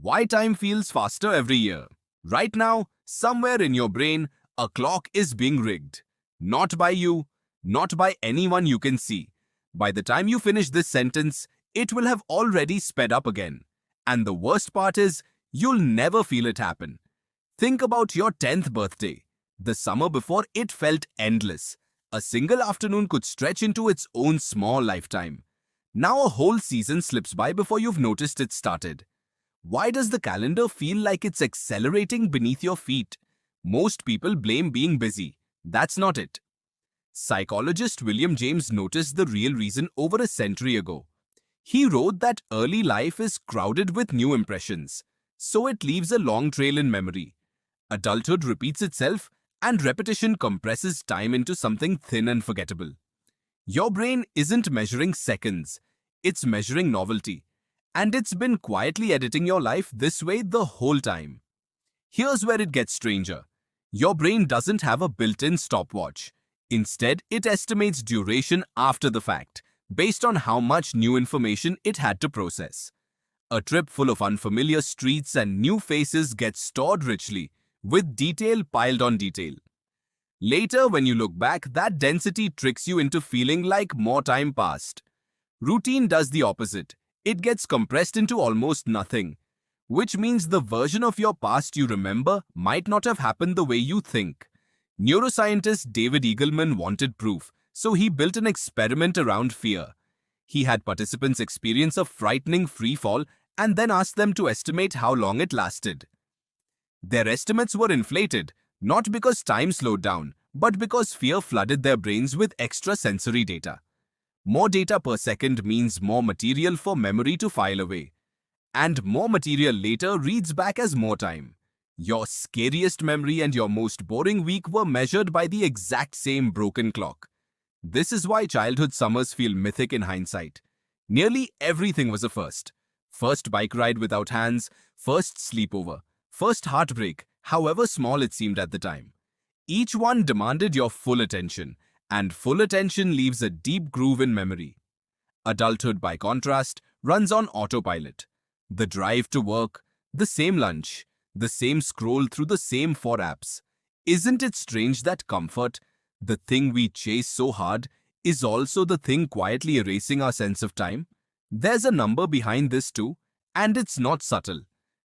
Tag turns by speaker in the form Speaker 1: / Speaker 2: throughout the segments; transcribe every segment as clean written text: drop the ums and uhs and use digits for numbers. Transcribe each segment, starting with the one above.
Speaker 1: Why time feels faster every year. Right now, somewhere in your brain, a clock is being rigged. Not by you, not by anyone you can see. By the time you finish this sentence, it will have already sped up again. And the worst part is, you'll never feel it happen. Think about your 10th birthday. The summer before it felt endless. A single afternoon could stretch into its own small lifetime. Now a whole season slips by before you've noticed it started. Why does the calendar feel like it's accelerating beneath your feet? Most people blame being busy. That's not it. Psychologist William James noticed the real reason over a century ago. He wrote that early life is crowded with new impressions, so it leaves a long trail in memory. Adulthood repeats itself, and repetition compresses time into something thin and forgettable. Your brain isn't measuring seconds, it's measuring novelty. And it's been quietly editing your life this way the whole time. Here's where it gets stranger. Your brain doesn't have a built-in stopwatch. Instead, it estimates duration after the fact, based on how much new information it had to process. A trip full of unfamiliar streets and new faces gets stored richly, with detail piled on detail. Later, when you look back, that density tricks you into feeling like more time passed. Routine does the opposite. It gets compressed into almost nothing, which means the version of your past you remember might not have happened the way you think. Neuroscientist David Eagleman wanted proof, so he built an experiment around fear. He had participants experience a frightening free fall and then asked them to estimate how long it lasted. Their estimates were inflated, not because time slowed down, but because fear flooded their brains with extra sensory data. More data per second means more material for memory to file away. And more material later reads back as more time. Your scariest memory and your most boring week were measured by the exact same broken clock. This is why childhood summers feel mythic in hindsight. Nearly everything was a first. First bike ride without hands, first sleepover, first heartbreak, however small it seemed at the time. Each one demanded your full attention. And full attention leaves a deep groove in memory. Adulthood, by contrast, runs on autopilot. The drive to work, the same lunch, the same scroll through the same 4 apps. Isn't it strange that comfort, the thing we chase so hard, is also the thing quietly erasing our sense of time? There's a number behind this too, and it's not subtle.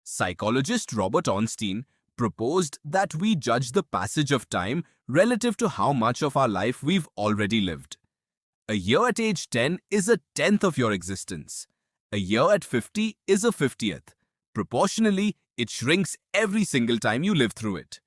Speaker 1: Psychologist Robert Ornstein proposed that we judge the passage of time relative to how much of our life we've already lived. A year at age 10 is a tenth of your existence. A year at 50 is a 50th. Proportionally, it shrinks every single time you live through it.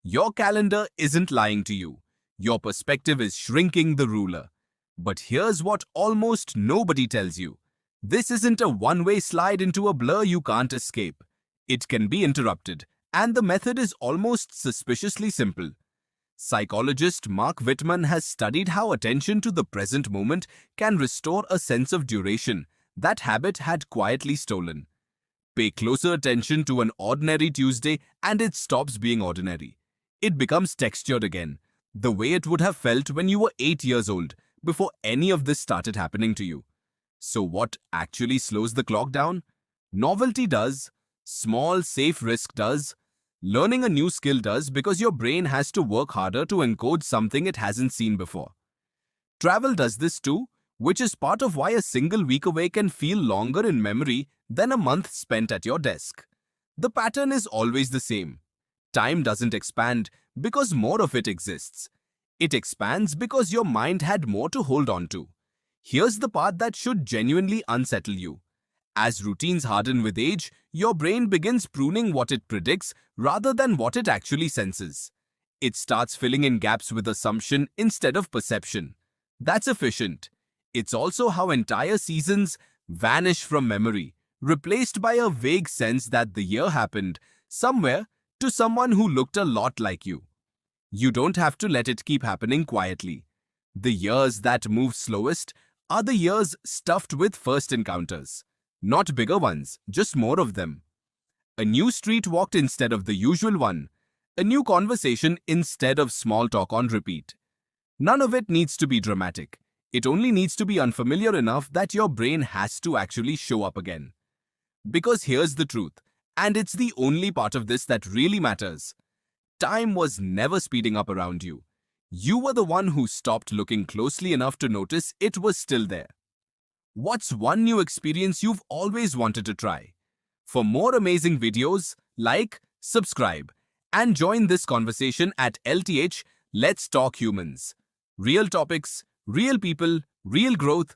Speaker 1: Your calendar isn't lying to you. Your perspective is shrinking the ruler. But here's what almost nobody tells you. This isn't a one-way slide into a blur you can't escape. It can be interrupted. And the method is almost suspiciously simple. Psychologist Mark Whitman has studied how attention to the present moment can restore a sense of duration that habit had quietly stolen. Pay closer attention to an ordinary Tuesday and it stops being ordinary. It becomes textured again, the way it would have felt when you were 8 years old, before any of this started happening to you. So what actually slows the clock down? Novelty does. Small, safe risk does. Learning a new skill does, because your brain has to work harder to encode something it hasn't seen before. Travel does this too, which is part of why a single week away can feel longer in memory than a month spent at your desk. The pattern is always the same. Time doesn't expand because more of it exists. It expands because your mind had more to hold on to. Here's the part that should genuinely unsettle you. As routines harden with age, your brain begins pruning what it predicts rather than what it actually senses. It starts filling in gaps with assumption instead of perception. That's efficient. It's also how entire seasons vanish from memory, replaced by a vague sense that the year happened somewhere to someone who looked a lot like you. You don't have to let it keep happening quietly. The years that move slowest are the years stuffed with first encounters. Not bigger ones, just more of them. A new street walked instead of the usual one. A new conversation instead of small talk on repeat. None of it needs to be dramatic. It only needs to be unfamiliar enough that your brain has to actually show up again. Because here's the truth. And it's the only part of this that really matters. Time was never speeding up around you. You were the one who stopped looking closely enough to notice it was still there. What's one new experience you've always wanted to try? For more amazing videos, like, subscribe, and join this conversation at LTH Let's Talk Humans. Real topics, real people, real growth,